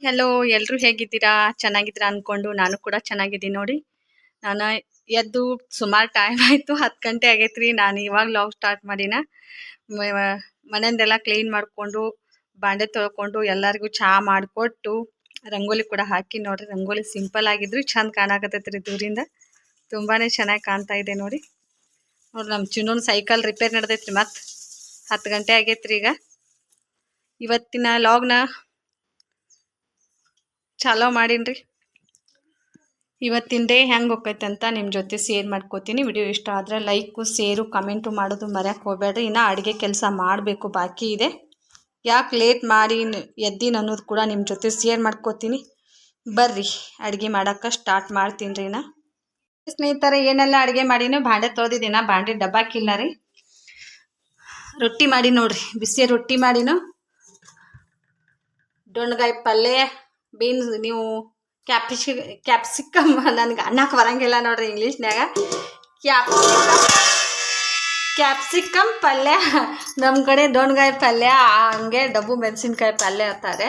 Hello, ಎಲ್ರು ಹೇಗಿದ್ದೀರಾ? ಚೆನ್ನಾಗಿದ್ದೀರಾ ಅನ್ಕೊಂಡು ನಾನು ಕೂಡ ಚೆನ್ನಾಗಿದ್ದೀನಿ ನೋಡಿ. ನಾನು ಎದ್ದು ಸುಮಾರು ಟೈಮ್ ಆಯಿತು, 10 ಗಂಟೆ ಆಗೈತ್ರಿ. ನಾನು ಇವಾಗ ಲಾಗ್ ಸ್ಟಾರ್ಟ್ ಮಾಡಿನ. ಮನೆಯಿಂದೆಲ್ಲ ಕ್ಲೀನ್ ಮಾಡಿಕೊಂಡು, ಬಾಂಡೆ ತೊಳ್ಕೊಂಡು, ಎಲ್ಲರಿಗೂ ಚಹಾ ಮಾಡಿಕೊಟ್ಟು, ರಂಗೋಲಿ ಕೂಡ ಹಾಕಿ ನೋಡ್ರಿ. ರಂಗೋಲಿ ಸಿಂಪಲ್ ಆಗಿದ್ರು ಚಂದ ಕಾಣಕತ್ತೈತ್ರಿ ದೂರಿಂದ. ತುಂಬಾ ಚೆನ್ನಾಗಿ ಕಾಣ್ತಾ ಇದೆ ನೋಡಿ. ನೋಡ್ರಿ ನಮ್ಮ ಚಿನ್ನೂನ್ ಸೈಕಲ್ ರಿಪೇರ್ ನಡೆದೈತ್ರಿ. ಮತ್ತು 10 ಗಂಟೆ ಆಗೈತ್ರಿ ಈಗ. ಇವತ್ತಿನ ಲಾಗ್ನ ಚಾಲೋ ಮಾಡೀನ್ರಿ. ಇವತ್ತಿನ ಡೇ ಹೆಂಗೆ ಹೋಗ್ತೈತೆ ಅಂತ ನಿಮ್ಮ ಜೊತೆ ಶೇರ್ ಮಾಡ್ಕೋತೀನಿ. ವಿಡಿಯೋ ಇಷ್ಟ ಆದರೆ ಲೈಕು, ಶೇರು, ಕಮೆಂಟು ಮಾಡೋದು ಮರ್ಯಾಕೆ ಹೋಗಬೇಡ್ರಿ. ಇನ್ನು ಅಡುಗೆ ಕೆಲಸ ಮಾಡಬೇಕು, ಬಾಕಿ ಇದೆ. ಯಾಕೆ ಲೇಟ್ ಮಾಡಿ ಎದ್ದಿನ ಅನ್ನೋದು ಕೂಡ ನಿಮ್ಮ ಜೊತೆ ಶೇರ್ ಮಾಡ್ಕೋತೀನಿ. ಬರ್ರಿ ಅಡುಗೆ ಮಾಡೋಕ್ಕೆ ಸ್ಟಾರ್ಟ್ ಮಾಡ್ತೀನಿ ರೀ. ನಾ ಸ್ನೇಹಿತರೆ, ಏನೆಲ್ಲ ಅಡುಗೆ ಮಾಡೀನಿ, ಬಾಂಡೆ ತೊಳೆದಿದ್ದೀನ, ಬಾಂಡೆ ಡಬ್ಬಾಕಿಲ್ಲ ರೀ. ರೊಟ್ಟಿ ಮಾಡಿ ನೋಡ್ರಿ, ಬಿಸಿ ರೊಟ್ಟಿ ಮಾಡಿನು. ದೊಣ್ಣಗಾಯಿ ಪಲ್ಯ, ಬೀನ್ಸ್, ನೀವು ಕ್ಯಾಪ್ಸಿಕಮ್ ನನಗೆ ಅನ್ನಕ್ಕೆ ಬರಂಗಿಲ್ಲ ನೋಡ್ರಿ ಇಂಗ್ಲೀಷ್ನಾಗ. ಕ್ಯಾಪ್ಸಿಕಮ್ ಪಲ್ಯ, ನಮ್ಮ ಕಡೆ ದೊಣ್ಣಗಾಯಿ ಪಲ್ಯ, ಹಂಗೆ ಡಬ್ಬು ಮೆಣಸಿನ್ಕಾಯಿ ಪಲ್ಯ ಅಂತಾರೆ.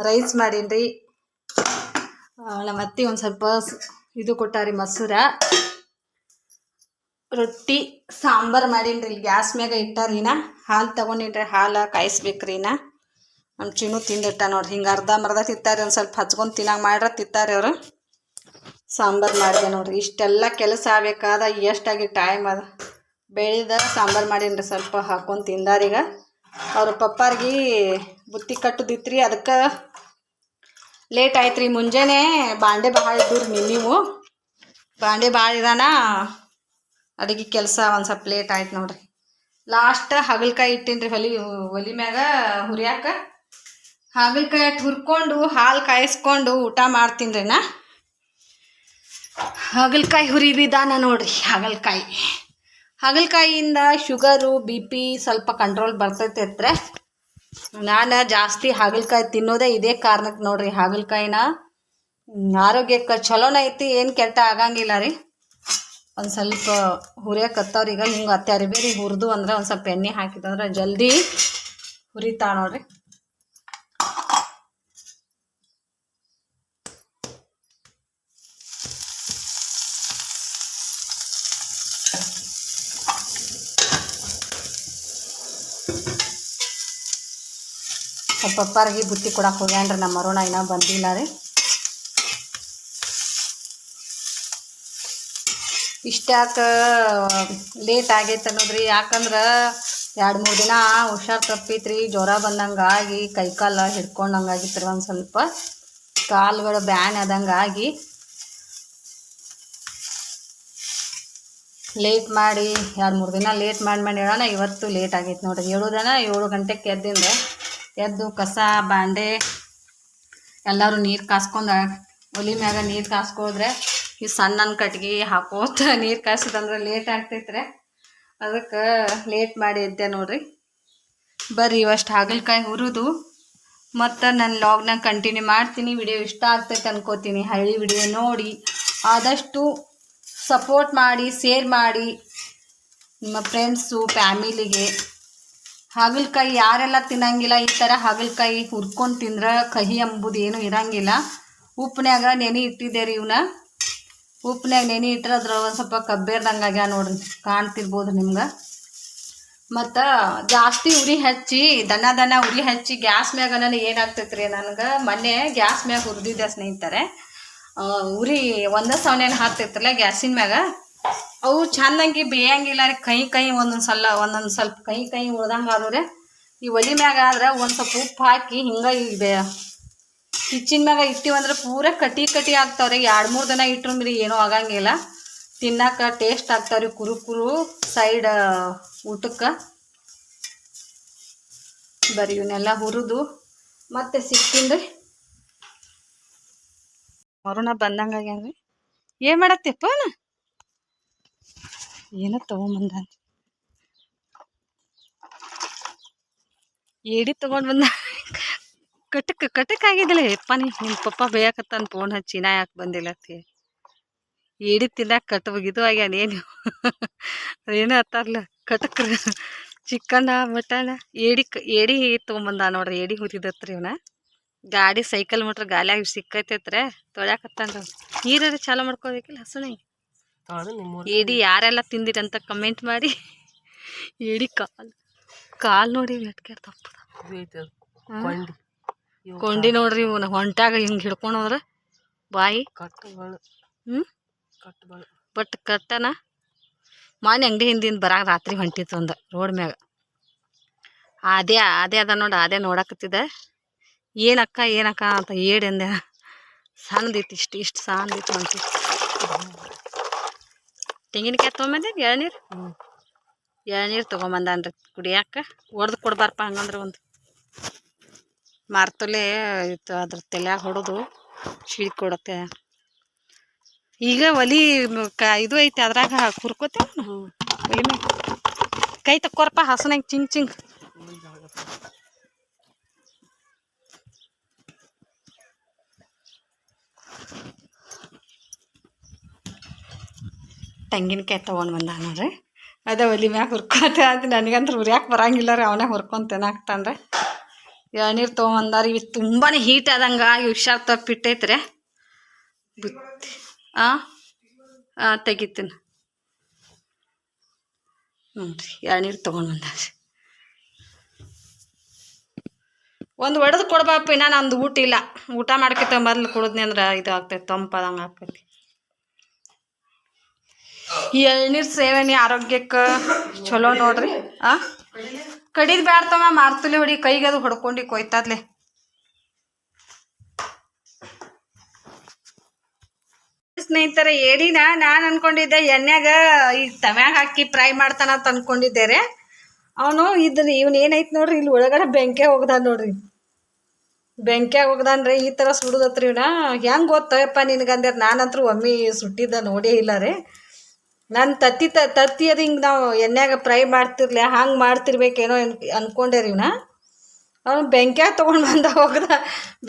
ರೈಸ್ ಮಾಡೀನಿ. ನಮ್ಮ ಅತ್ತಿ ಒಂದು ಸ್ವಲ್ಪ ಇದು ಕೊಟ್ಟಾರಿ, ಮೊಸರ. ರೊಟ್ಟಿ ಸಾಂಬಾರು ಮಾಡೀನಿ. ಗ್ಯಾಸ್ ಮ್ಯಾಗ ಇಟ್ಟಾರೀನ. ಹಾಲು ತೊಗೊಂಡಿನ್ರಿ, ಹಾಲು ಕಾಯಿಸ್ಬೇಕ್ರೀನ. ನಮ್ಮ ಚಿನ್ನು ತಿಂದಿಟ್ಟ ನೋಡ್ರಿ. ಹಿಂಗೆ ಅರ್ಧ ತಿಂತಾರೆ, ಒಂದು ಸ್ವಲ್ಪ ಹಚ್ಕೊಂಡು ತಿನ್ನಂಗೆ ಮಾಡ್ರೆ ತಿಂತಾರೆ ಅವರು. ಸಾಂಬಾರು ಮಾಡಿದೆ ನೋಡ್ರಿ. ಇಷ್ಟೆಲ್ಲ ಕೆಲಸ ಆಗಬೇಕಾದ ಎಷ್ಟಾಗಿ ಟೈಮ್ ಅದ. ಬೆಳೆದ ಸಾಂಬಾರು ಮಾಡೀನಿ, ಸ್ವಲ್ಪ ಹಾಕ್ಕೊಂಡು ತಿಂದಾರೀಗ. ಅವ್ರ ಪಪ್ಪಾರ್ಗೆ ಬುತ್ತಿ ಕಟ್ಟುದಿತ್ರಿ, ಅದಕ್ಕೆ ಲೇಟ್ ಆಯ್ತು ರೀ. ಮುಂಜಾನೆ ಬಾಂಡೆ ಭಾಳ ಇದ್ದವ್ರಿ. ನೀವು ಬಾಂಡೆ ಭಾಳ ಇದಾನ, ಅಡುಗೆ ಕೆಲಸ ಒಂದು ಸ್ವಲ್ಪ ಲೇಟ್ ಆಯ್ತು ನೋಡ್ರಿ. ಲಾಸ್ಟ್ ಹಾಗಲಕಾಯಿ ಇಟ್ಟೀನಿ ರೀ ಒಲಿ ಮ್ಯಾಗ ಹುರಿಯಾಕ. ಹಾಗಲಕಾಯಿ ಹುರ್ಕೊಂಡು ಹಾಲು ಕಾಯಿಸ್ಕೊಂಡು ಊಟ ಮಾಡ್ತೀನಿ ರೀ. ನಾ ಹಾಗಲಕಾಯಿ ಹುರಿ ವಿಧಾನ ನೋಡ್ರಿ. ಹಾಗಲಕಾಯಿಯಿಂದ ಶುಗರು, BP ಸ್ವಲ್ಪ ಕಂಟ್ರೋಲ್ ಬರ್ತೈತೆ. ನಾನು ಜಾಸ್ತಿ ಹಾಗಲಕಾಯಿ ತಿನ್ನೋದೇ ಇದೇ ಕಾರಣಕ್ಕೆ ನೋಡ್ರಿ. ಹಾಗಲಕಾಯಿನ ಆರೋಗ್ಯಕ್ಕೆ ಚಲೋನ ಐತಿ, ಏನು ಕೆಟ್ಟ ಆಗಂಗಿಲ್ಲ ರೀ. ಒಂದು ಸ್ವಲ್ಪ ಹುರಿಯಕತ್ತವ್ರೀಗ. ಹಿಂಗೆ ಅತ್ಯಾರಿ ಬೇರೆ ಹುರಿದು ಅಂದ್ರೆ ಒಂದು ಸ್ವಲ್ಪ ಎಣ್ಣೆ ಹಾಕಿದಂದ್ರೆ ಜಲ್ದಿ ಹುರಿತಾ ನೋಡ್ರಿ. ಪಪ್ಪಾರಿಗೆ ಬುತ್ತಿ ಕೊಡಕ್ಕೆ ಹೋಗ್ಯಾನ್ರಿ. ನಮ್ಮ ಅರುಣ ಇನ್ನೂ ಬಂದಿಲ್ಲ ರೀ. ಇಷ್ಟ್ಯಾಕೆ ಲೇಟ್ ಆಗೈತೆ ಅನ್ನೋದ್ರಿ, ಯಾಕಂದ್ರೆ 2-3 ದಿನ ಹುಷಾರು ತಪ್ಪಿತ್ರಿ. ಜ್ವರ ಬಂದಂಗಾಗಿ ಕೈಕಾಲು ಹಿಡ್ಕೊಂಡಂಗಾಗಿತ್ತು ರೀ. ಒಂದು ಸ್ವಲ್ಪ ಕಾಲುಗಳು ಬ್ಯಾನ್ ಆದಂಗಾಗಿ ಲೇಟ್ ಮಾಡಿ 2-3 ದಿನ ಲೇಟ್ ಮಾಡಿ ಹೇಳೋಣ. ಇವತ್ತು ಲೇಟ್ ಆಗೈತೆ ನೋಡ್ರಿ. 7 ಗಂಟೆಗೆ ಎದ್ದು ಕಸ ಬಾಂಡೆ ಎಲ್ಲರೂ ನೀರು ಕಾಸ್ಕೊಂಡು ಒಲಿ ಮ್ಯಾಗ ನೀರು ಕಾಸ್ಕೋದ್ರೆ ಈ ಸಣ್ಣ ಕಟ್ಗೆ ಹಾಕೋತ ನೀರು ಕಾಸೋದಂದ್ರೆ ಲೇಟ್ ಆಗ್ತೈತ್ರಿ. ಅದಕ್ಕೆ ಲೇಟ್ ಮಾಡಿ ಎದ್ದೆ ನೋಡ್ರಿ. ಬರ್ರಿ ಇವಷ್ಟು ಹಾಗಲಕಾಯಿ ಹುರಿದು ಮತ್ತು ನನ್ನ ಲಾಗ್ನ ಕಂಟಿನ್ಯೂ ಮಾಡ್ತೀನಿ. ವಿಡಿಯೋ ಇಷ್ಟ ಆಗ್ತೈತೆ ಅನ್ಕೋತೀನಿ. ಹಳ್ಳಿ ವಿಡಿಯೋ ನೋಡಿ ಆದಷ್ಟು ಸಪೋರ್ಟ್ ಮಾಡಿ, ಶೇರ್ ಮಾಡಿ ನಿಮ್ಮ ಫ್ರೆಂಡ್ಸು, ಫ್ಯಾಮಿಲಿಗೆ. ಹಾಗಲಕಾಯಿ ಯಾರೆಲ್ಲ ತಿನ್ನಂಗಿಲ್ಲ, ಈ ಥರ ಹಾಗಲಕಾಯಿ ಹುರ್ಕೊಂಡು ತಿಂದ್ರೆ ಕಹಿ ಎಂಬುದು ಏನೂ ಇರಂಗಿಲ್ಲ. ಉಪ್ಪಿನ್ಯಾಗ ನೆನೆ ಇಟ್ಟಿದ್ದೆ ರೀ. ಇವನ್ನ ಉಪ್ಪಿನ್ಯಾಗ ನೆನೆ ಇಟ್ಟರೆ ಅದ್ರ ಒಂದು ಸ್ವಲ್ಪ ಕಬ್ಬೇರ್ದಂಗೆ ಆಗ್ಯಾವ ನೋಡ್ರಿ, ಕಾಣ್ತಿರ್ಬೋದು ನಿಮ್ಗೆ. ಮತ್ತು ಜಾಸ್ತಿ ಉರಿ ಹಚ್ಚಿ ದನ ಉರಿ ಹಚ್ಚಿ ಗ್ಯಾಸ್ ಮ್ಯಾಗ ನನಗೆ ಏನಾಗ್ತೈತೆ ರೀ, ನನಗೆ ಮೊನ್ನೆ ಗ್ಯಾಸ್ ಮ್ಯಾಗ ಹುರಿದಿದ್ದೆ ಸ್ನೇಹಿತರೆ. ಉರಿ ಒಂದೇ ಸವನೇನು ಹಾಕ್ತೈತ್ರಲ್ಲ ಗ್ಯಾಸಿನ ಮ್ಯಾಗ, ಅವು ಚೆಂದಂಗೆ ಬೇಯಂಗಿಲ್ಲ ರೀ. ಕೈ ಒಂದೊಂದು ಸ್ವಲ್ಪ ಕೈ ಉಳ್ದಂಗೆ ಆದ್ರೆ ಈ ಒಲಿ ಮ್ಯಾಗ ಆದ್ರೆ ಒಂದು ಸ್ವಲ್ಪ ಉಪ್ಪು ಹಾಕಿ ಹಿಂಗೆ ಕಿಚ್ಚಿನ ಮ್ಯಾಗ ಇಟ್ಟಿವಂದ್ರೆ ಪೂರ ಕಟಿ ಆಗ್ತಾವ್ರಿ. 2-3 ದಿನ ಇಟ್ರು ಏನೂ ಆಗಂಗಿಲ್ಲ. ತಿನ್ನಕ್ಕೆ ಟೇಸ್ಟ್ ಆಗ್ತಾವ್ರಿ, ಕುರು ಸೈಡ್ ಊಟಕ್ಕೆ. ಬರೀ ಇವನ್ನೆಲ್ಲ ಹುರಿದು ಮತ್ತೆ ಸಿಗ್ತೀನಿ ರೀ. ಮರುಣ ಬಂದಂಗೆ ಆಗ್ಯಾನ್ರಿ. ಏನು ಮಾಡತ್ತಪ್ಪ? ಏನೋ ತೊಗೊಂಬಂದ, ಏಡಿ ತೊಗೊಂಡು ಬಂದ. ಕಟಕ್ ಆಗಿದ್ದಿಲ್ಲ ಯಪ್ಪ. ನಿಮ್ಮ ಪಪ್ಪ ಬೇಯಕತ್ತಾನ ಫೋನ್ ಹಚ್ಚಿ, ನಾ ಯಾಕೆ ಬಂದಿಲ್ಲ ಅಂತ. ಏಡಿ ತಿನ್ನಕ್ಕೆ ಕಟ್ಟುಗಿದು ಆಗ್ಯಾನೇನು ಏನೋ ಅತ್ತಾರಲ್ಲ ಕಟಕ್ರ. ಚಿಕನ ಮಟನ್ ಏಡಿ ತೊಗೊಂಬಂದ ನೋಡ್ರಿ. ಏಡಿ ಹುರಿದತ್ರಿ ಇವನ. ಗಾಡಿ ಸೈಕಲ್ ಮೋಟ್ರ್ ಗಾಲಿಯಾಗಿ ಸಿಕ್ಕೈತೈತ್ರೆ ತೊಳ್ಯಾಕತ್ತಾನ. ನೀರಾರ ಚಾಲು ಮಾಡ್ಕೋಬೇಕಿಲ್ಲ ಹಸುಣಿ. ಏಡಿ ಯಾರೆಲ್ಲ ತಿಂದಿರಂತ ಕಮೆಂಟ್ ಮಾಡಿ. ಏಡಿ ಕಾಲ್ ನೋಡಿ ಎಟ್ಕೆ ತಪ್ಪದ ಕೊಂಡಿ ನೋಡ್ರಿ ಇವನ ಹೊಂಟಾಗ ಹಿಂಗೆ ಹಿಡ್ಕೊಂಡು ಹೋದ್ರ ಬಾಯಿ ಬಟ್ ಕಟ್ಟನ ಮಾನಿ ಅಂಗಡಿ ಹಿಂದಿಂದ ಬರಾಗ ರಾತ್ರಿ ಹೊಂಟಿತ್ತು ಒಂದು ರೋಡ್ ಮ್ಯಾಗ. ಅದೇ ಅದ ನೋಡಿ ಅದೇ ನೋಡಕತ್ತಿದ್ದೆ. ಏನಕ್ಕ ಅಂತ ಏಡಂದೆ. ಸಣ್ಣದಿತ್ತು ಇಷ್ಟು ಸಣ್ಣದಿತ್ತು ಹೊಂಟಿ. ತೆಂಗಿನಕಾಯಿ ತೊಗೊಂಬಂದೆ ಎಳ್ನೀರು ತೊಗೊಂಬಂದನ್ರಿ ಕುಡಿಯಾಕ. ಹೊಡೆದು ಕೊಡ್ಬಾರಪ್ಪ ಹಂಗಂದ್ರೆ ಒಂದು ಮಾರ್ತಲೆ ಇತ್ತು ಅದ್ರ ತಲೆಯಾಗ ಹೊಡೆದು ಸಿಡಿ ಕೊಡತ್ತೆ. ಈಗ ಒಲಿ ಇದು ಐತಿ ಅದ್ರಾಗ ಹುರ್ಕೋತೇವ ಒಲಿ ಮ್ಯಾಗ. ಕೈ ತಕ್ಕೋರಪ್ಪ ಹಸನಾಗ ಚಿಂಗ್ ತೆಂಗಿನಕಾಯಿ ತೊಗೊಂಡು ಬಂದ ನೋಡ್ರಿ. ಅದ ಒಲಿ ಮ್ಯಾಗ ಹುರ್ಕೋತ ಅಂತ ನನಗಂದ್ರೆ ಹುರಿಯಾಕೆ ಬರಂಗಿಲ್ಲ ರೀ. ಅವನೇ ಹುರ್ಕೊಂಡು ತಿನ್ನಾಕ್ತಾನ್ರಿ. ಎಳ್ನೀರು ತೊಗೊಂಬಂದಾರ. ಇವು ತುಂಬಾ ಹೀಟ್ ಆದಂಗೆ ಹುಷಾರು ತಪ್ಪಿಟ್ಟೈತ್ರಿ. ಬುತ್ತಿ ತೆಗಿತೀನಿ ನೋಡ್ರಿ. ಎಳ್ನೀರು ತೊಗೊಂಡು ಬಂದಾರಿ. ಒಂದು ಒಡೆದು ಕೊಡ್ಬಾಪ. ಇನ್ನ ನಂದು ಊಟ ಇಲ್ಲ. ಊಟ ಮಾಡ್ಕೊತ ಮೊದ್ಲು ಕುಡಿದ್ನಿ ಅಂದ್ರೆ ಇದು ಆಗ್ತೈತೆ, ತಂಪದಂಗೆ ಆಗ್ತೈತಿ. ಈ ಎಳ್ನೀರು ಸೇವನೆ ಆರೋಗ್ಯಕ್ಕೆ ಚಲೋ ನೋಡ್ರಿ. ಕಡಿದು ಬ್ಯಾಡ್ತವ ಮಾರ್ತುಲಿ ಹೊಡಿ ಕೈಗದು ಹೊಡ್ಕೊಂಡು ಕೊಯ್ತಾದ್ಲೆ. ಸ್ನೇಹಿತರೆ ಏಡಿನ ನಾನು ಅನ್ಕೊಂಡಿದ್ದೆ ಎಣ್ಣೆಗ ಈಗ ತಮ್ಯಾಗ ಹಾಕಿ ಫ್ರೈ ಮಾಡ್ತಾನಂತ ಅನ್ಕೊಂಡಿದ್ದೆ ರೀ. ಅವನು ಇವನು ಏನೈತಿ ನೋಡ್ರಿ, ಇಲ್ಲಿ ಒಳಗಡೆ ಬೆಂಕಿ ಹೋಗ್ದಾನ ನೋಡ್ರಿ. ಬೆಂಕಿಯಾಗ ಹೋಗ್ದಾನ್ರಿ. ಈ ಥರ ಸುಡುದತ್ರಿ ಇವನ. ಹೆಂಗೆ ಗೊತ್ತಪ್ಪ ನಿನಗಂದ್ರೆ ನಾನಂತರೂ ಒಮ್ಮೆ ಸುಟ್ಟಿದ್ದ ನೋಡೇ ಇಲ್ಲ ರೀ. ನಾನು ತತ್ತಿ ಅದು ಹಿಂಗೆ ನಾವು ಎಣ್ಣೆಗ ಫ್ರೈ ಮಾಡ್ತಿರ್ಲಿ ಹಂಗೆ ಮಾಡ್ತಿರ್ಬೇಕೇನೋ ಅನ್ಕೊಂಡೆ ರೀ ಇವನ. ಅವನು ಬೆಂಕಿಯಾಗ ತೊಗೊಂಡು ಬಂದ ಹೋಗ್ದ.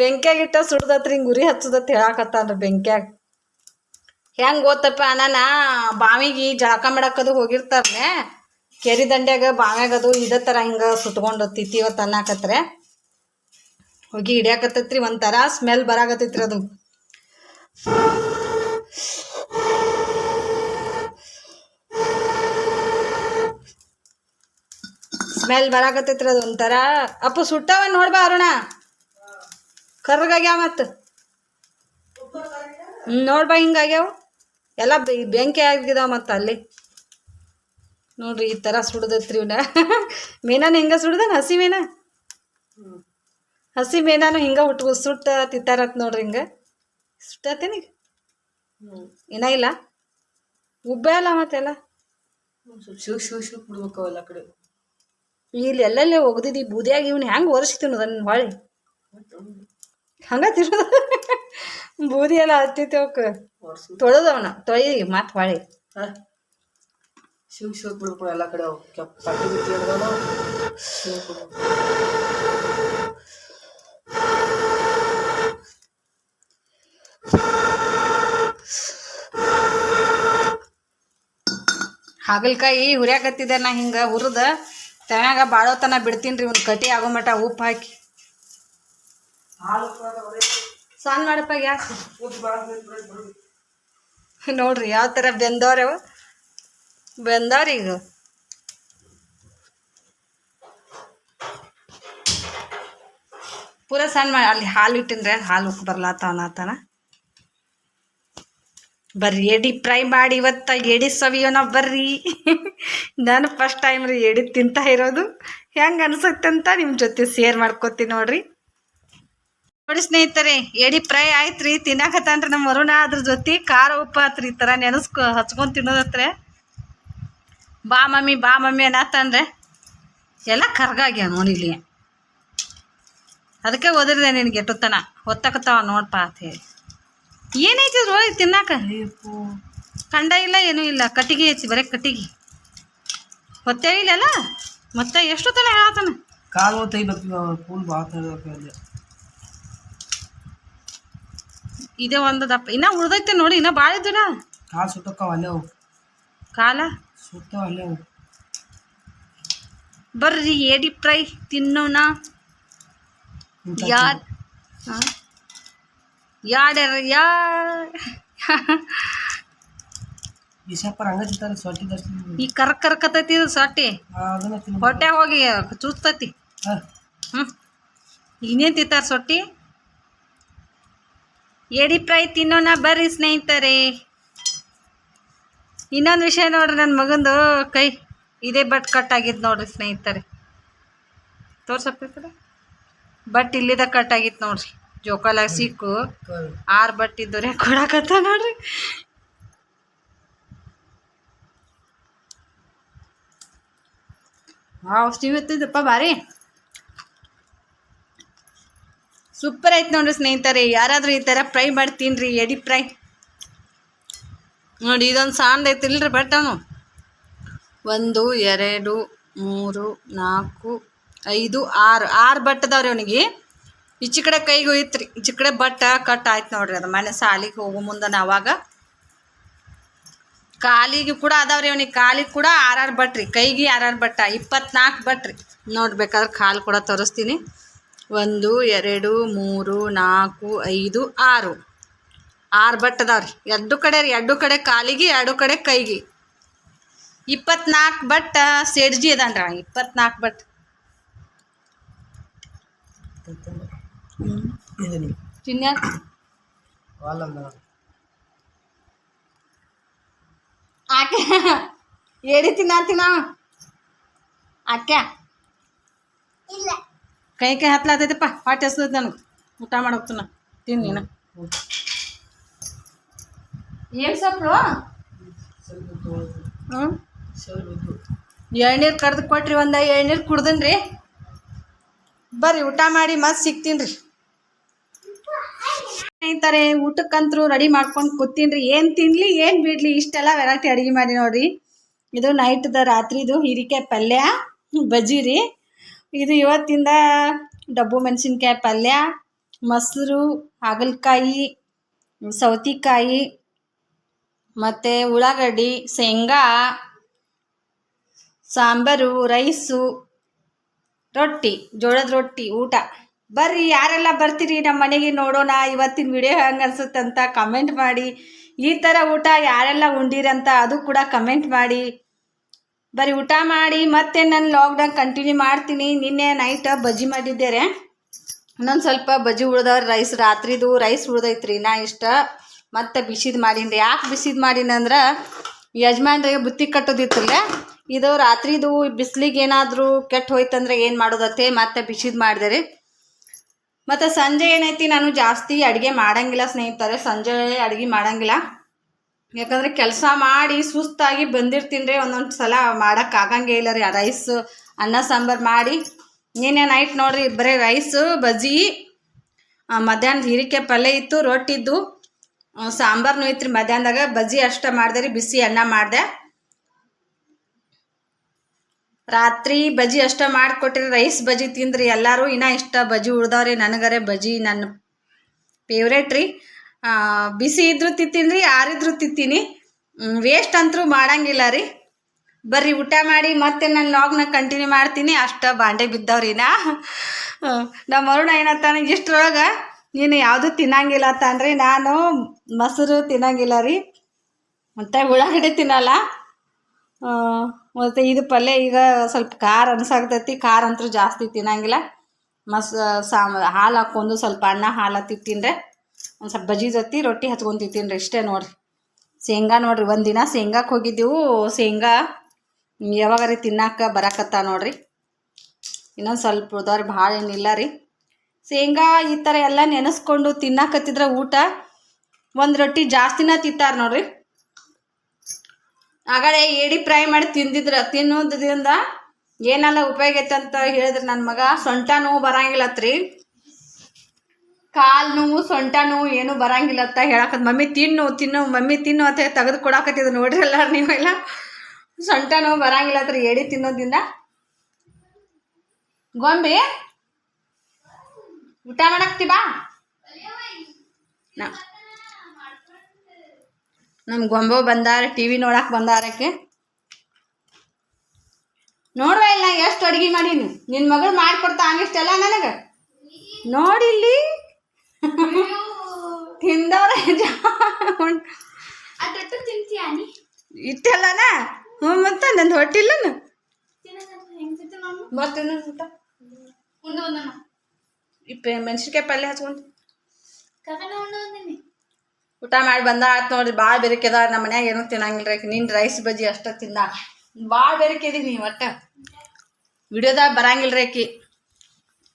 ಬೆಂಕಿಯಾಗಿಟ್ಟ ಸುಡ್ದತ್ರಿ. ಹಿಂಗೆ ಉರಿ ಹಚ್ಚದತ್ ಹೇಳಾಕತ್ತಾನ್ರಿ ಬೆಂಕಿಯಾಗ. ಹೆಂಗೆ ಗೊತ್ತಪ್ಪ ನಾನು ಬಾವಿಗೆ ಜಳಕ ಮಾಡಕ್ಕದು ಹೋಗಿರ್ತಾರೇ ಕೆರೆ ದಂಡ್ಯಾಗ ಬಾವ್ಯಾಗದು ಇದೇ ಥರ ಹಿಂಗೆ ಸುಟ್ಕೊಂಡು ತಿತ್ತೀವತ್ತು ಅನ್ನಕತ್ರೆ ಹೋಗಿ ಹಿಡಿಯಾಕತ್ತೈತ್ರಿ. ಒಂಥರ ಸ್ಮೆಲ್ ಬರಾಕತ್ತೈತ್ರಿ. ಅದು ಸ್ಮೆಲ್ ಬರಾಕತ್ತೈತ್ರಿ. ಅದು ಒಂಥರ ಅಪ್ಪ ಸುಟ್ಟವ ನೋಡ್ಬಾ ಅರುಣ. ಕರ್ಗಾಗ್ಯಾವ ಮತ್ತು ನೋಡ್ಬಾ ಹಿಂಗಾಗ್ಯಾವ ಎಲ್ಲ ಬೆಂಕಿ ಆಗಿದಾವ. ಮತ್ತು ಅಲ್ಲಿ ನೋಡ್ರಿ ಈ ಥರ ಸುಡ್ದೈತ್ರಿ ಇವನ. ಮೀನಾನು ಹಿಂಗೆ ಸುಡ್ದಾನ. ಹಸಿ ಮೀನಾನು ಹಿಂಗೆ ಸುಟ್ಟ ತಿತ್ತಾರತ್ ನೋಡ್ರಿ. ಹಿಂಗೆ ಸುಟ್ಟತೇನಿ ಏನ ಇಲ್ಲ ಉಬ್ಬೆ ಅಲ್ಲ ಮತ್ತೆಲ್ಲ ಬಿಡ್ಬೇಕಲ್ಲ ಕಡೆ. ಇಲ್ಲಿ ಎಲ್ಲೆಲ್ಲೇ ಒಗ್ದಿದ್ದು ಈ ಬೂದಿಯಾಗ ಇವ್ನು ಹೆಂಗೆ ಒರೆಸ್ತೀವಿ ಅದನ್ನ ಹೊಳಿ ಹಂಗೆ ತಿರೋದು. ಬೂದಿ ಎಲ್ಲ ಹತ್ತಿತ್ತು ಅವಕ್ಕೆ ತೊಳೆದವನ ತೊಳಿ ಮತ್ತೆ ಹೊಳಿ ಬಿಡ್ಬೇಕು ಎಲ್ಲ ಕಡೆ. ಪಟ್ಟಿ ಬಿತ್ತಿ ಹಾಗಲಕಾಯಿ ಹುರಿಯಾಕತ್ತಿದ್ದೆ ನಾ. ಹಿಂಗೆ ಹುರಿದ ತಮ್ಯಾಗ ಬಾಳೋತನ ಬಿಡ್ತೀನಿ ರೀ. ಒಂದು ಕಟಿ ಆಗೋ ಮಟ ಉಪ್ಪು ಹಾಕಿ ಸಣ್ಣ ಮಾಡಪ್ಪ ಗ್ಯಾಸ್. ನೋಡ್ರಿ ಯಾವ ಥರ ಬೆಂದವ್ರವ. ಬೆಂದವ್ರಿ ಈಗ ಪೂರ ಸಣ್ಣ ಮಾಡಿ. ಅಲ್ಲಿ ಹಾಲು ಇಟ್ಟಿನ್ರಿ ಹಾಲು ಉಕ್ಕಿ ಬರ್ಲಾತಾನ. ಬರ್ರಿ ಎಡಿ ಫ್ರೈ ಮಾಡಿ ಇವತ್ತು ಎಡಿ ಸವಿಯೋಣ ಬರ್ರಿ. ನಾನು ಫಸ್ಟ್ ಟೈಮ್ ರೀ ಎಡಿ ತಿಂತಾ ಇರೋದು. ಹೆಂಗೆ ಅನ್ಸುತ್ತೆ ಅಂತ ನಿಮ್ಮ ಜೊತೆ ಶೇರ್ ಮಾಡ್ಕೊತೀನಿ ನೋಡ್ರಿ. ನೋಡಿ ಸ್ನೇಹಿತರೆ ಎಡಿ ಫ್ರೈ ಆಯ್ತು ರೀ. ತಿನ್ನಕತ್ತಾನ್ರಿ ನಮ್ಮ ವರುಣ. ಅದ್ರ ಜೊತೆ ಖಾರ ಉಪ್ಪು ಆತ್ರಿ. ಈ ಥರ ಹಚ್ಕೊಂಡು ತಿನ್ನೋದತ್ರ ಬಾ ಮಮ್ಮಿ ಅನ್ನತ್ತಾನ್ರೆ. ಎಲ್ಲ ಕರ್ಗಾಗ್ಯಾವ ನೋಡಿ ಇಲ್ಲಿ. ಅದಕ್ಕೆ ಓದಿರಿದೆ ನಿನಗೆ ಎಟ್ಟುತ್ತನ ಹೊತ್ತಕತ್ತಾವ ನೋಡ್ಪಾ ಅಂತ ಹೇಳಿ. ಏನೈತಿ ಒಳಗೆ ತಿನ್ನಾಕ ಕಂಡ ಇಲ್ಲ ಏನೂ ಇಲ್ಲ. ಕಟ್ಟಿಗೆ ಐತಿ ಬರೀ ಕಟ್ಟಿಗೆ ಹೊತ್ತೆ ಇಲ್ಲಲ್ಲ. ಮತ್ತೆ ಎಷ್ಟು ತನ ಹೇಳತ್ತಾನ ಕಾಲು ಭಾಳ ಇದೇ ಒಂದು ದಪ್ಪ ಇನ್ನೂ ಉಳ್ದೈತೆ ನೋಡಿ. ಇನ್ನೂ ಭಾಳ ಇದ್ದಲ್ಲ ಕಾಲು ಸುಟ್ಟಕ್ಕವ ಅಲ್ಲೇ ಅವು. ಕಾಲ ಸುಟ್ಟವ ಅಲ್ಲೇ ಅವು. ಬರ್ರಿ ಎಡಿ ಫ್ರೈ ತಿನ್ನೋಣ. ಹಾಂ ಯಾಡ್ಯಾರ ಯಾ ಬಿಸಪ್ಪರ ಹಂಗ ತಿಂತಾರೆ ಸೊಟ್ಟಿ ದರ್ಶನ ಈ ಕರ್ಕತ್ತೈತಿ ಇದು ಸೊಟ್ಟಿ ಅದನ್ನ ತಿನ್ಬೇಕು. ಹೊಟ್ಟೆ ಹೋಗಿ ಚೂಸ್ತೈತಿ. ಹ್ಞೂ ಇನ್ನೇನು ತಿಂತಾರೆ ಸೊಟ್ಟಿ. ಏಡಿ ಫ್ರೈ ತಿನ್ನೋಣ ಬರ್ರಿ ಸ್ನೇಹಿತರೆ. ಇನ್ನೊಂದು ವಿಷಯ ನೋಡ್ರಿ, ನನ್ನ ಮಗಂದು ಕೈ ಇದೇ ಬಟ್ ಕಟ್ ಆಗಿದ್ದು ನೋಡ್ರಿ ಸ್ನೇಹಿತರೆ. ತೋರ್ಸಪ್ಪ ಈ ಕಡೆ. ಬಟ್ ಇಲ್ಲಿದ ಕಟ್ ಆಗಿತ್ತು ನೋಡ್ರಿ, ಜೋಕಾಲಾಗ ಸಿಕ್ಕು 6 ಬಟ್ ಇದ್ದವ್ರೆ ಕೊಡಕತ್ತ ನೋಡ್ರಿ. ಇವತ್ತಿದ್ದಪ್ಪ ಭಾರಿ ಸೂಪರ್ ಐತೆ ನೋಡ್ರಿ ಸ್ನೇಹಿತರೆ. ಯಾರಾದರೂ ಈ ಥರ ಫ್ರೈ ಮಾಡಿ ತಿನ್ರಿ, ಎಡಿ ಫ್ರೈ ನೋಡಿ. ಇದೊಂದು ಸಾಂದ್ ಐತಿಲ್ರಿ ಬಟ್ ಅವನು 1 2 3 4 5 6 ಬಟ್ ಅದಾವ್ರಿ ಅವನಿಗೆ. ಈಚೆ ಕಡೆ ಕೈಗೆ ಹೋಯ್ತು ರೀ, ಈಚೆ ಕಡೆ ಬಟ್ಟ ಕಟ್ ಆಯ್ತು ನೋಡ್ರಿ. ಅದು ಮನೆ ಸಾಲಿಗೆ ಹೋಗೋ ಮುಂದೆ ಅವಾಗ ಕಾಲಿಗೆ ಕೂಡ ಅದಾವ್ರಿ ಅವನಿಗೆ. ಕಾಲಿಗೆ ಕೂಡ 6 ಬಟ್ ರೀ, ಕೈಗೆ 6 ಬಟ್ಟ 24 ಬಟ್ ರೀ. ನೋಡ್ಬೇಕಾದ್ರೆ ಕಾಲು ಕೂಡ ತೋರಿಸ್ತೀನಿ. 1 2 3 4 5 6 ಬಟ್ ಅದಾವ್ರಿ. ಎರಡು ಕಡೆ ಕಾಲಿಗೆ, 2 ಕಡೆ ಕೈಗೆ 24 ಬಟ್ ಸೇಡ್ಜಿ ಅದಾನ್ರಿ. 24 ಬಟ್ ಚಿನ್ನ ಆಕೆ ಏಡಿ ತಿನ್ನ ಆಕೆ ಕೈ ಹತ್ಲಾತೈತಪ್ಪ. ಹೊಟ್ಟೆ ಹಸ್ತೈತಿ ನನಗೆ, ಊಟ ಮಾಡೋಗ್ತಾನ ತಿನ್ ನೀನು. ಏನು ಸೊಪ್ಪು? ಹ್ಞೂ ಎಳ್ನೀರು ಕಡ್ದು ಕೊಟ್ರಿ, ಒಂದು ಎಳ್ನೀರು ಕುಡ್ದನ್ರಿ. ಬರ್ರಿ ಊಟ ಮಾಡಿ ಮತ್ತೆ ಸಿಗ್ತೀನಿ ರೀ ಸ್ನೇಹಿತರೆ. ಊಟಕ್ಕಂತರೂ ರೆಡಿ ಮಾಡ್ಕೊಂಡು ಕೂತೀನಿ. ಏನು ತಿನ್ನಲಿ ಏನು ಬಿಡಲಿ ಇಷ್ಟೆಲ್ಲ ವೆರೈಟಿ ಅಡುಗೆ ಮಾಡಿ ನೋಡಿರಿ. ಇದು ನೈಟ್ದ ರಾತ್ರಿದು ಹೀರಿಕಾಯಿ ಪಲ್ಯ, ಬಜ್ಜಿ ರೀ. ಇದು ಇವತ್ತಿಂದ ಡಬ್ಬು ಮೆಣಸಿನ್ಕಾಯಿ ಪಲ್ಯ, ಮೊಸರು, ಹಾಗಲಕಾಯಿ, ಸೌತೆಕಾಯಿ ಮತ್ತು ಉಳ್ಳಾಗಡ್ಡಿ, ಶೇಂಗಾ, ಸಾಂಬಾರು, ರೈಸು, ರೊಟ್ಟಿ, ಜೋಳದ ರೊಟ್ಟಿ ಊಟ. ಬರ್ರಿ ಯಾರೆಲ್ಲ ಬರ್ತೀರಿ ನಮ್ಮ ಮನೆಗೆ ನೋಡೋಣ. ಇವತ್ತಿನ ವಿಡಿಯೋ ಹೆಂಗೆ ಅನ್ಸುತ್ತಂತ ಕಮೆಂಟ್ ಮಾಡಿ. ಈ ಥರ ಊಟ ಯಾರೆಲ್ಲ ಉಂಡಿರಂತ ಅದು ಕೂಡ ಕಮೆಂಟ್ ಮಾಡಿ. ಬರ್ರಿ ಊಟ ಮಾಡಿ ಮತ್ತೆ ನಾನು ಲಾಕ್ಡೌನ್ ಕಂಟಿನ್ಯೂ ಮಾಡ್ತೀನಿ. ನಿನ್ನೆ ನೈಟ್ ಬಜ್ಜಿ ಮಾಡಿದ್ದೇರೆ, ಇನ್ನೊಂದು ಸ್ವಲ್ಪ ಬಜ್ಜಿ ಉಳ್ದವ್ರಿ. ರಾತ್ರಿದು ರೈಸ್ ಉಳ್ದೈತ್ರಿ ನಾ ಇಷ್ಟ. ಮತ್ತು ಬಿಸಿದು ಮಾಡೀನಿ. ಯಾಕೆ ಬಿಸಿದು ಮಾಡೀನಂದ್ರೆ ಯಜಮಾನ್ರಿಗೆ ಬುತ್ತಿ ಕಟ್ಟೋದಿತ್ತಲ್ಲ, ಇದು ರಾತ್ರಿದು ಬಿಸಿಲಿಗೆ ಏನಾದರೂ ಕೆಟ್ಟು ಹೋಯ್ತಂದ್ರೆ ಏನು ಮಾಡೋದತ್ತೆ, ಮತ್ತೆ ಬಿಸಿದು ಮಾಡಿದೆ ರೀ. ಮತ್ತು ಸಂಜೆ ಏನೈತಿ, ನಾನು ಜಾಸ್ತಿ ಅಡುಗೆ ಮಾಡಂಗಿಲ್ಲ ಸ್ನೇಹಿತರೆ. ಸಂಜೆ ಅಡುಗೆ ಮಾಡಂಗಿಲ್ಲ, ಯಾಕಂದರೆ ಕೆಲಸ ಮಾಡಿ ಸುಸ್ತಾಗಿ ಬಂದಿರ್ತೀನಿ ರೀ. ಒಂದೊಂದು ಸಲ ಮಾಡೋಕ್ಕಾಗಂಗೇ ಇಲ್ಲ ರೀ. ರೈಸ್ ಅನ್ನ ಸಾಂಬಾರು ಮಾಡಿ ನಿನ್ನೆ ನೈಟ್ ನೋಡಿರಿ ಬರೀ ರೈಸು, ಬಜ್ಜಿ, ಮಧ್ಯಾಹ್ನದ ಹೀರಿಕಾಯಿ ಪಲ್ಯ ಇತ್ತು, ರೊಟ್ಟಿ ಇದ್ದು, ಸಾಂಬಾರ್ನು ಐತ್ರಿ ಮಧ್ಯಾಹ್ನದಾಗ. ಬಜ್ಜಿ ಅಷ್ಟ ಮಾಡಿದೆ ರೀ, ಬಿಸಿ ಅನ್ನ ಮಾಡಿದೆ. ರಾತ್ರಿ ಬಜ್ಜಿ ಅಷ್ಟ ಮಾಡಿಕೊಟ್ರಿ. ರೈಸ್ ಬಜ್ಜಿ ತಿಂದ್ರಿ ಎಲ್ಲರೂ. ಇನ್ನೂ ಇಷ್ಟ ಬಜ್ಜಿ ಉಳ್ದವ್ರಿ ನನಗರೆ. ಬಜ್ಜಿ ನನ್ನ ಫೇವ್ರೇಟ್ ರೀ. ಬಿಸಿ ಇದ್ರೂ ತಿಂತೀನಿ ರೀ, ಆರಿದ್ರೂ ತಿಂತೀನಿ. ವೇಸ್ಟ್ ಅಂತೂ ಮಾಡಂಗಿಲ್ಲ ರೀ. ಬರ್ರಿ ಊಟ ಮಾಡಿ ಮತ್ತೆ ನಾನು ಲಾಗ್ನ ಕಂಟಿನ್ಯೂ ಮಾಡ್ತೀನಿ. ಅಷ್ಟು ಬಾಂಡೆ ಬಿದ್ದವ್ರಿನ. ನಮ್ಮ ಅರುಣ ಏನತ್ತಾನ, ಇಷ್ಟರೊಳಗೆ ನೀನು ಯಾವುದೂ ತಿನ್ನಂಗಿಲ್ಲ ತಾನ್ರಿ. ನಾನು ಮೊಸರು ತಿನ್ನಂಗಿಲ್ಲ ರೀ, ಮತ್ತು ಉಳ್ಳಾಗಡ್ಡೆ ತಿನ್ನಲ್ಲ, ಮತ್ತು ಇದು ಪಲ್ಯ ಈಗ ಸ್ವಲ್ಪ ಖಾರ ಅನ್ಸಾಗ್ತೈತಿ. ಖಾರ ಅಂತೂ ಜಾಸ್ತಿ ತಿನ್ನಂಗಿಲ್ಲ. ಹಾಲು ಹಾಕ್ಕೊಂಡು ಸ್ವಲ್ಪ ಅನ್ನ ಹಾಲು ತಿಂತೀನ್ರಿ. ಒಂದು ಸ್ವಲ್ಪ ಬಜ್ಜಿ ಜೊತೆ ರೊಟ್ಟಿ ಹಚ್ಕೊಂಡು ತಿಂತೀನಿ ರೀ. ಇಷ್ಟೇ ನೋಡಿರಿ. ಶೇಂಗಾ ನೋಡಿರಿ, ಒಂದಿನ ಶೇಂಗಾಕ್ಕೆ ಹೋಗಿದ್ದೆವು. ಶೇಂಗಾ ಯಾವಾಗಾರಿ ತಿನ್ನಕ್ಕೆ ಬರಕತ್ತ ನೋಡಿರಿ. ಇನ್ನೊಂದು ಸ್ವಲ್ಪ ಉಳ್ದವ್ರಿ, ಭಾಳ ಏನಿಲ್ಲ ರೀ. ಶೇಂಗಾ ಈ ಥರ ಎಲ್ಲ ನೆನೆಸ್ಕೊಂಡು ತಿನ್ನಕತ್ತಿದ್ರೆ ಊಟ ಒಂದು ರೊಟ್ಟಿ ಜಾಸ್ತಿನ ತಿಂತಾರೆ ನೋಡಿರಿ. ಆಗಲೇ ಏಡಿ ಫ್ರೈ ಮಾಡಿ ತಿನ್ನೋದ್ರಿಂದ ಏನೆಲ್ಲ ಉಪಯೋಗ ಐತೆ ಅಂತ ಹೇಳಿದ್ರೆ ನನ್ನ ಮಗ, ಸೊಂಟ ನೋವು ಬರಂಗಿಲ್ಲತ್ರಿ, ಕಾಲು ನೋವು, ಸೊಂಟ ನೋವು ಏನೂ ಬರಂಗಿಲ್ಲತ್ತ ಹೇಳಕತ್. ಮಮ್ಮಿ ತಿನ್ನು ಮಮ್ಮಿ ತಿನ್ನು ಅಂತ ತೆಗೆದು ಕೊಡಾಕತ್ತಿದ್ರು ನೋಡ್ರಲ್ಲ ನೀವೆಲ್ಲ. ಸೊಂಟ ನೋವು ಬರಂಗಿಲ್ಲತ್ರಿ ಏಡಿ ತಿನ್ನೋದ್ರಿಂದ. ಗೊಂಬಿ ಊಟ ಮಾಡಕ್ತಿ ಬಾ. ನಮ್ಮ ಗೊಂಬೆ ಬಂದಾರೆ, ಟಿ ವಿ ನೋಡಕ್ಕೆ ಬಂದಾರಕ್ಕೆ. ನೋಡ್ರ ಇಲ್ಲ ಎಷ್ಟು ಅಡುಗೆ ಮಾಡೀನಿ. ನಿನ್ನ ಮಗಳು ಮಾಡಿಕೊಡ್ತಾ ಇಷ್ಟೆಲ್ಲ ನನಗೆ. ನೋಡಿಲ್ಲಿ ತಿಂದವ್ರೆ ಅದಟ್ಟು ತಿಂತೀಯಾನಿ ಇಟ್ಟಲ್ಲನ ಹ್ಞೂ ಮತ್ತೆ ನಂದು ಹೊಟ್ಟಿಲ್ಲನು ಹೆಂಗ್ತಿತ್ತು ನಾನು ಮತ್ತೆ ಊಟ ಉಂಡು ಬಂದನ ಮೆಣಸಿನ್ಕಾಯಿ ಪಲ್ಯ ಹಚ್ಕೊಂಡು ಕವನ ಉಂಡು ಬಂದಿನಿ ಊಟ ಮಾಡಿ ಬಂದ ಆಯ್ತು ನೋಡ್ರಿ ಭಾಳ ಬೆರಿಕೆದ ನಮ್ಮ ಮನ್ಯಾಗ ಏನೂ ತಿನ್ನಂಗಿಲ್ಲ ರೀ ನಿನ್ನ ರೈಸ್ ಬಜ್ಜಿ ಅಷ್ಟ ತಿಂದ ಭಾಳ ಬೆರಿಕೆದೀನಿ ಒಟ್ಟು ವಿಡಿಯೋದಾಗ ಬರಂಗಿಲ್ಲ ರೀ ಆಕಿ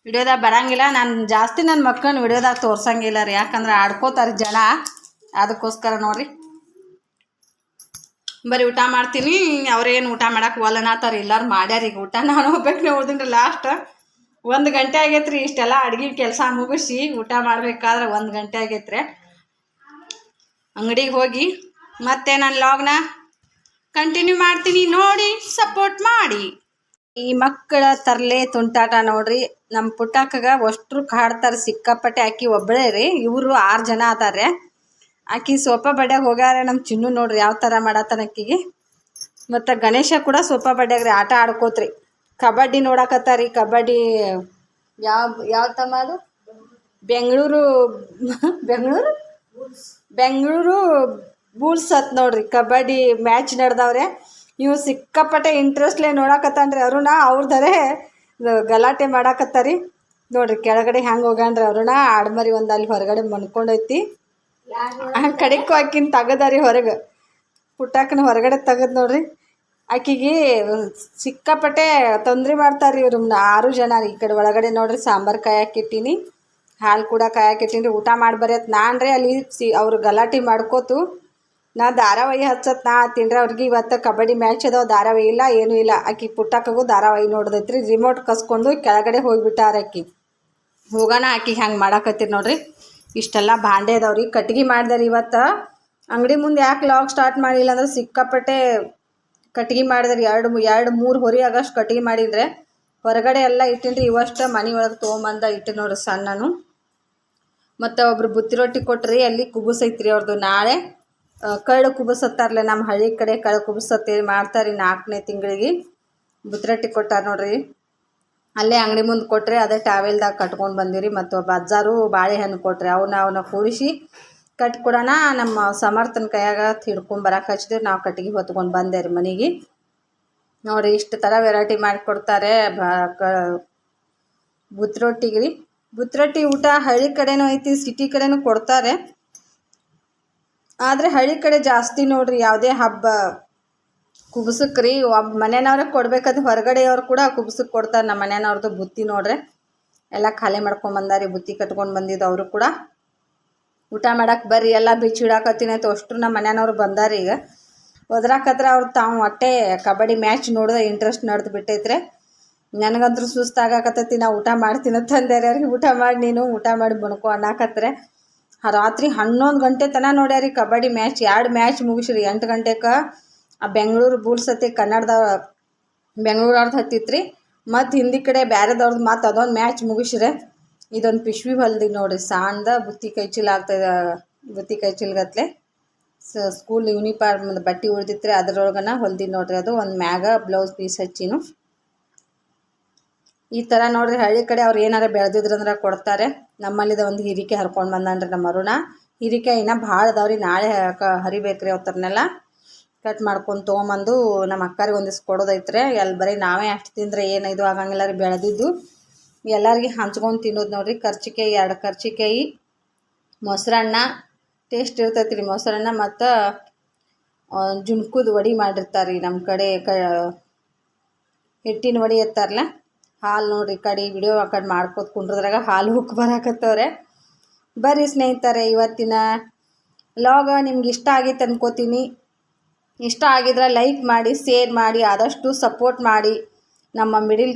ವಿಡಿಯೋದಾಗ ಬರಂಗಿಲ್ಲ ನಾನು ಜಾಸ್ತಿ ನನ್ನ ಮಕ್ಕಳನ್ನ ವಿಡಿಯೋದಾಗ ತೋರ್ಸಂಗಿಲ್ಲ ರೀ ಯಾಕಂದ್ರೆ ಆಡ್ಕೋತಾರೆ ಜನ ಅದಕ್ಕೋಸ್ಕರ ನೋಡ್ರಿ ಬರೀ ಊಟ ಮಾಡ್ತೀನಿ ಅವ್ರೇನು ಊಟ ಮಾಡಕ್ಕೆ ಒಲ್ಲನಾತಾರ ಎಲ್ಲಾರು ಮಾಡ್ಯಾರ ಈಗ ಊಟ ನಾನು ಹೋಗ್ಬೇಕು ಉಳ್ದಿನ್ರಿ ಲಾಸ್ಟ್ 1 ಗಂಟೆ ಆಗೈತ್ರಿ ಇಷ್ಟೆಲ್ಲ ಅಡ್ಗೆ ಕೆಲಸ ಮುಗಿಸಿ ಊಟ ಮಾಡ್ಬೇಕಾದ್ರೆ 1 ಗಂಟೆ ಆಗೈತ್ರಿ ಅಂಗಡಿಗೆ ಹೋಗಿ ಮತ್ತೆ ನಾನು ಲಾಗ್ನ ಕಂಟಿನ್ಯೂ ಮಾಡ್ತೀನಿ ನೋಡಿ ಸಪೋರ್ಟ್ ಮಾಡಿ ಈ ಮಕ್ಕಳ ತರಲೆ ತುಂಟಾಟ ನೋಡ್ರಿ ನಮ್ಮ ಪುಟ್ಟಕ್ಕಗ ಅಷ್ಟ್ರು ಕಾಡ್ತಾರೆ ಸಿಕ್ಕಾಪಟ್ಟೆ ಆಕಿ ಒಬ್ಬಳೇ ರೀ ಇವರು 6 ಜನ ಅದಾರೆ ಆಕಿ ಸೋಫಾ ಬಡ್ಯಾಗ ಹೋಗ್ಯಾರ ನಮ್ಮ ಚಿನ್ನು ನೋಡ್ರಿ ಯಾವ ಥರ ಮಾಡತ್ತಾನ ಆಕಿಗೆ ಮತ್ತು ಗಣೇಶ ಕೂಡ ಸೋಫಾ ಬಡ್ಯಾಗ ರೀ ಆಟ ಆಡ್ಕೋತ್ರಿ ಕಬಡ್ಡಿ ನೋಡಕತ್ತಾರಿ ಕಬಡ್ಡಿ ಯಾವ ತಮ್ಮ ಅದು ಬೆಂಗಳೂರು ಬೂಲ್ಸ್ ಅತ್ ನೋಡ್ರಿ ಕಬಡ್ಡಿ ಮ್ಯಾಚ್ ನಡೆದವ್ರೆ ಇವು ಸಿಕ್ಕಾಪಟ್ಟೆ ಇಂಟ್ರೆಸ್ಟ್ಲೇ ನೋಡಕತ್ತಾನ್ರಿ ಅರುಣ ಅವ್ರದರೆ ಗಲಾಟೆ ಮಾಡಾಕತ್ತಾರಿ ನೋಡ್ರಿ ಕೆಳಗಡೆ ಹೆಂಗೆ ಹೋಗ್ಯಾನ್ರಿ ಅರುಣ ಆಡ್ಮರಿ ಒಂದು ಅಲ್ಲಿ ಹೊರಗಡೆ ಮನ್ಕೊಂಡೈತಿ ಕಡೆಗೂ ಆಕಿನ ತೆಗದಾರಿ ಹೊರಗೆ ಪುಟ್ಟಕ್ಕನ ಹೊರಗಡೆ ತೆಗದ್ ನೋಡ್ರಿ ಆಕಿಗೆ ಸಿಕ್ಕಾಪಟ್ಟೆ ತೊಂದರೆ ಮಾಡ್ತಾರೆ ಇವ್ರು 6 ಜನ ರೀ ಈ ಕಡೆ ಒಳಗಡೆ ನೋಡ್ರಿ ಸಾಂಬಾರು ಕಾಯಕ್ಕಿಟ್ಟೀನಿ ಹಾಲು ಕೂಡ ಕಾಯಕ್ಕಿಟ್ಟೀನಿ ರೀ ಊಟ ಮಾಡಿ ಬರೆಯತ್ ನಾನು ರೀ ಅಲ್ಲಿ ಅವ್ರು ಗಲಾಟೆ ಮಾಡ್ಕೋತು ನಾ ಧಾರಾವಾಹಿ ಹಚ್ಚತ್ ನಾ ತಿನ್ರಿ ಅವ್ರಿಗೆ ಇವತ್ತು ಕಬಡ್ಡಿ ಮ್ಯಾಚ್ ಅದಾವ ಧಾರಾವಾಹಿ ಇಲ್ಲ ಏನೂ ಇಲ್ಲ ಆಕಿ ಪುಟ್ಟಕ್ಕಗೂ ಧಾರಾವಾಹಿ ನೋಡ್ದೈತ್ರಿ ರಿಮೋಟ್ ಕಸ್ಕೊಂಡು ಕೆಳಗಡೆ ಹೋಗಿಬಿಟ್ಟಾರ ಆಕಿ ಹೋಗೋಣ ಆಕಿಗೆ ಹೆಂಗೆ ಮಾಡಾಕತ್ತೀರಿ ನೋಡ್ರಿ ಇಷ್ಟೆಲ್ಲ ಭಾಂಡೆ ಅದಾವ್ರಿ ಕಟ್ಗೆ ಮಾಡ್ದಾರಿ ಇವತ್ತು ಅಂಗಡಿ ಮುಂದೆ ಯಾಕೆ ಲಾಗ್ ಸ್ಟಾರ್ಟ್ ಮಾಡಿಲ್ಲ ಅಂದ್ರೆ ಸಿಕ್ಕಾಪಟ್ಟೆ ಕಟ್ಗೆ ಮಾಡಿದ್ರಿ 2-3 ಹೊರಿ ಆಗಷ್ಟು ಕಟ್ಗೆ ಮಾಡಿದ್ರೆ ಹೊರಗಡೆ ಎಲ್ಲ ಇಟ್ಟಿನ್ರಿ ಇವಷ್ಟು ಮನೆ ಒಳಗೆ ತೊಗೊಂಬಂದ ಇಟ್ಟು ನೋಡ್ರಿ ಸಣ್ಣನು ಮತ್ತು ಒಬ್ರು ಬುತ್ತಿ ರೊಟ್ಟಿ ಕೊಟ್ರಿ ಅಲ್ಲಿ ಕುಬುಸೈತ್ರಿ ಅವ್ರದ್ದು ನಾಳೆ ಕಳ್ಳು ಕುಬುಸತ್ತಾರಲ್ಲ ನಮ್ಮ ಹಳ್ಳಿ ಕಡೆ ಕಳ್ಳು ಕುಬುಸತ್ತೇಳಿ ಮಾಡ್ತಾರೆ 4ನೇ ತಿಂಗಳಿಗೆ ಬುತ್ತಿ ರೊಟ್ಟಿ ಕೊಟ್ಟಾರ ನೋಡ್ರಿ ಅಲ್ಲೇ ಅಂಗಡಿ ಮುಂದೆ ಕೊಟ್ಟರೆ ಅದೇ ಟ್ಯಾವೆಲ್ದಾಗ ಕಟ್ಕೊಂಡು ಬಂದಿರಿ ಮತ್ತು ಒಬ್ಬ ಅಜ್ಜಾರು ಬಾಳೆಹಣ್ಣು ಕೊಟ್ರಿ ಅವನ್ನ ಕೂಡಿಸಿ ಕಟ್ಕೊಡೋಣ ನಮ್ಮ ಸಮರ್ಥನ ಕೈಯಾಗ ಹಿಡ್ಕೊಂಡು ಬರಕ್ಕೆ ಹಚ್ಚಿದ್ರೆ ನಾವು ಕಟ್ಟಿಗೆ ಹೊತ್ಕೊಂಡು ಬಂದೆ ರೀ ಮನೆಗೆ ನೋಡಿರಿ ಇಷ್ಟು ಥರ ವೆರೈಟಿ ಮಾಡಿಕೊಡ್ತಾರೆ ಬುತ್ತಿ ರೊಟ್ಟಿಗೆ ರೀ ಬುತ್ತಿ ರೊಟ್ಟಿ ಊಟ ಹಳ್ಳಿ ಕಡೆನೂ ಐತಿ ಸಿಟಿ ಕಡೆನೂ ಕೊಡ್ತಾರೆ ಆದರೆ ಹಳ್ಳಿ ಕಡೆ ಜಾಸ್ತಿ ನೋಡ್ರಿ ಯಾವುದೇ ಹಬ್ಬ ಕುಬ್ಸಕ್ಕೆ ರೀ ಒಬ್ಬ ಮನೆಯವ್ರಿಗೆ ಕೊಡ್ಬೇಕಾದ್ರೆ ಹೊರಗಡೆಯವ್ರು ಕೂಡ ಕುಬ್ಸಕ್ಕೆ ಕೊಡ್ತಾರೆ ನಮ್ಮ ಮನೆಯವ್ರದ್ದು ಬುತ್ತಿ ನೋಡ್ರಿ ಎಲ್ಲ ಖಾಲಿ ಮಾಡ್ಕೊಂಬಂದಾರಿ ಬುತ್ತಿ ಕಟ್ಕೊಂಡು ಬಂದಿದ್ದು ಅವರು ಕೂಡ ಊಟ ಮಾಡಕ್ಕೆ ಬರ್ರಿ ಎಲ್ಲ ಬಿಚ್ಚಿಡಾಕತ್ತೀನಿ ಆಯ್ತು ಅಷ್ಟು ನಮ್ಮ ಮನೆಯವ್ರು ಬಂದಾರ ಈಗ ಒದ್ರಾಕತ್ರ ಅವ್ರು ತಾವು ಹೊಟ್ಟೆ ಕಬಡ್ಡಿ ಮ್ಯಾಚ್ ನೋಡಿದ್ರೆ ಇಂಟ್ರೆಸ್ಟ್ ನಡೆದು ಬಿಟ್ಟೈತ್ರೆ ನನಗಂತೂ ಸುಸ್ತಾಗಕತ್ತೈತಿ ನಾ ಊಟ ಮಾಡ್ತೀನಿ ಅಂತಂದೇರಿ ಅವ್ರಿಗೆ ಊಟ ಮಾಡಿ ನೀನು ಊಟ ಮಾಡಿ ಬಣ್ಕೊ ಅನ್ನಕತ್ರೆ ರಾತ್ರಿ 11 ಗಂಟೆ ತನಕ ನೋಡ್ಯಾರಿ ಕಬಡ್ಡಿ ಮ್ಯಾಚ್ 2 ಮ್ಯಾಚ್ ಮುಗಿಸ್ರಿ 8 ಗಂಟೆಗೆ ಆ ಬೆಂಗಳೂರು ಬೂಲ್ಸ್ ಹತ್ತಿ ಕನ್ನಡದ ಬೆಂಗಳೂರವ್ರದ್ದು ಹತ್ತಿತ್ರಿ ಮತ್ತು ಹಿಂದಿ ಕಡೆ ಬೇರೆದವ್ರದ್ದು ಮತ್ತು ಅದೊಂದು ಮ್ಯಾಚ್ ಮುಗಿಸ್ರೆ ಇದೊಂದು ಪಿಶ್ವಿ ಹೊಲ್ದಿ ನೋಡ್ರಿ ಸಾಂದ ಬುತ್ತಿ ಕೈಚೀಲ ಆಗ್ತದೆ ಬುತ್ತಿ ಕೈಚೀಲ್ಗತ್ಲೆ ಸ್ಕೂಲ್ ಯೂನಿಫಾರ್ಮ್ ಬಟ್ಟೆ ಉಳ್ದಿತ್ರಿ ಅದ್ರೊಳಗನ ಹೊಲ್ದಿ ನೋಡ್ರಿ ಅದು ಒಂದು ಮ್ಯಾಗ ಬ್ಲೌಸ್ ಪೀಸ್ ಹಚ್ಚಿನು ಈ ಥರ ನೋಡ್ರಿ ಹಳ್ಳಿ ಕಡೆ ಅವ್ರು ಏನಾರ ಬೆಳೆದಿದ್ರಂದ್ರೆ ಕೊಡ್ತಾರೆ ನಮ್ಮಲ್ಲಿದ ಒಂದು ಹೀರಿಕೆ ಹರ್ಕೊಂಡು ಬಂದಾನ್ರಿ ನಮ್ಮ ಅರುಣ ಹೀರಿಕೆ ಇನ್ನೂ ಭಾಳ ಅದಾವ್ರಿ ನಾಳೆ ಹರಿಬೇಕ್ರಿ ಅವತ್ತರನ್ನೆಲ್ಲ ಕಟ್ ಮಾಡ್ಕೊಂಡು ತೊಗೊಂಬಂದು ನಮ್ಮ ಅಕ್ಕರಿಗೆ ಒಂದಿಷ್ಟು ಕೊಡೋದೈತ್ರಿ ಎಲ್ಲಿ ಬರೀ ನಾವೇ ಅಷ್ಟು ತಿಂದರೆ ಏನು ಇದು ಆಗಂಗಿಲ್ಲ ರೀ ಬೆಳೆದಿದ್ದು ಎಲ್ಲರಿಗೆ ಹಂಚ್ಕೊಂಡು ತಿನ್ನೋದು ನೋಡ್ರಿ ಕರ್ಚಿಕಾಯಿ 2 ಕರ್ಚಿಕಾಯಿ ಮೊಸರನ್ನ ಟೇಸ್ಟ್ ಇರ್ತೈತಿ ರೀ ಮೊಸರನ್ನ ಮತ್ತು ಜುಣ್ಕುದ ವಡೆ ಮಾಡಿರ್ತಾರೆ ರೀ ನಮ್ಮ ಕಡೆ ಹಿಟ್ಟಿನ ವಡೆ ಎತ್ತಾರಲ್ಲ ಹಾಲು ನೋಡ್ರಿ ಕಡೆ ವಿಡಿಯೋ ಆ ಕಡೆ ಮಾಡ್ಕೋತ ಕುಂಡ್ರದ್ರಾಗ ಹಾಲು ಹುಕ್ ಬರಾಕತ್ತವ್ರೆ ಬರ್ರಿ ಸ್ನೇಹಿತರೆ ಇವತ್ತಿನ ಲಾಗ ನಿಮ್ಗೆ ಇಷ್ಟ ಆಗೈತೆ ಅನ್ಕೋತೀನಿ ಇಷ್ಟ ಆಗಿದ್ರೆ ಲೈಕ್ ಮಾಡಿ ಶೇರ್ ಮಾಡಿ ಆದಷ್ಟು ಸಪೋರ್ಟ್ ಮಾಡಿ ನಮ್ಮ ಮಿಡಿಲ್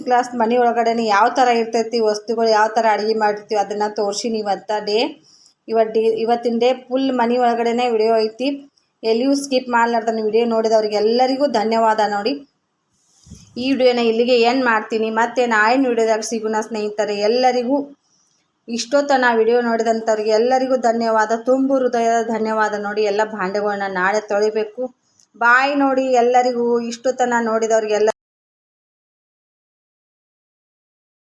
ಕ್ಲಾಸ್ ಮನೆ ಒಳಗಡೆ ಯಾವ ಥರ ಇರ್ತೈತಿ ವಸ್ತುಗಳು ಯಾವ ಥರ ಅಡುಗೆ ಮಾಡಿರ್ತೀವಿ ಅದನ್ನು ತೋರಿಸಿ ಇವತ್ತಿನ ಡೇ ಫುಲ್ ಮನೆ ಒಳಗಡೆ ವಿಡಿಯೋ ಐತಿ ಎಲ್ಲಿಯೂ ಸ್ಕಿಪ್ ಮಾಡಲಾರ್ದನ್ನ ವಿಡಿಯೋ ನೋಡಿದವ್ರಿಗೆಲ್ಲರಿಗೂ ಧನ್ಯವಾದ ನೋಡಿ ಈ ವಿಡಿಯೋನ ಇಲ್ಲಿಗೆ ಏನು ಮಾಡ್ತೀನಿ ಮತ್ತೆ ನಾಳಿನ ವಿಡಿಯೋದಾಗ ಸಿಗೋಣ ಸ್ನೇಹಿತರೆ ಎಲ್ಲರಿಗೂ ಇಷ್ಟೊತ್ತನ ವಿಡಿಯೋ ನೋಡಿದಂಥವ್ರಿಗೆ ಎಲ್ಲರಿಗೂ ಧನ್ಯವಾದ ತುಂಬು ಹೃದಯದ ಧನ್ಯವಾದ ನೋಡಿ ಎಲ್ಲ ಭಾಂಡೆಗಳನ್ನ ನಾಳೆ ತೊಳಿಬೇಕು ಬಾಯ್ ನೋಡಿ ಎಲ್ಲರಿಗೂ ಇಷ್ಟೊತ್ತನ ನೋಡಿದವ್ರಿಗೆಲ್ಲ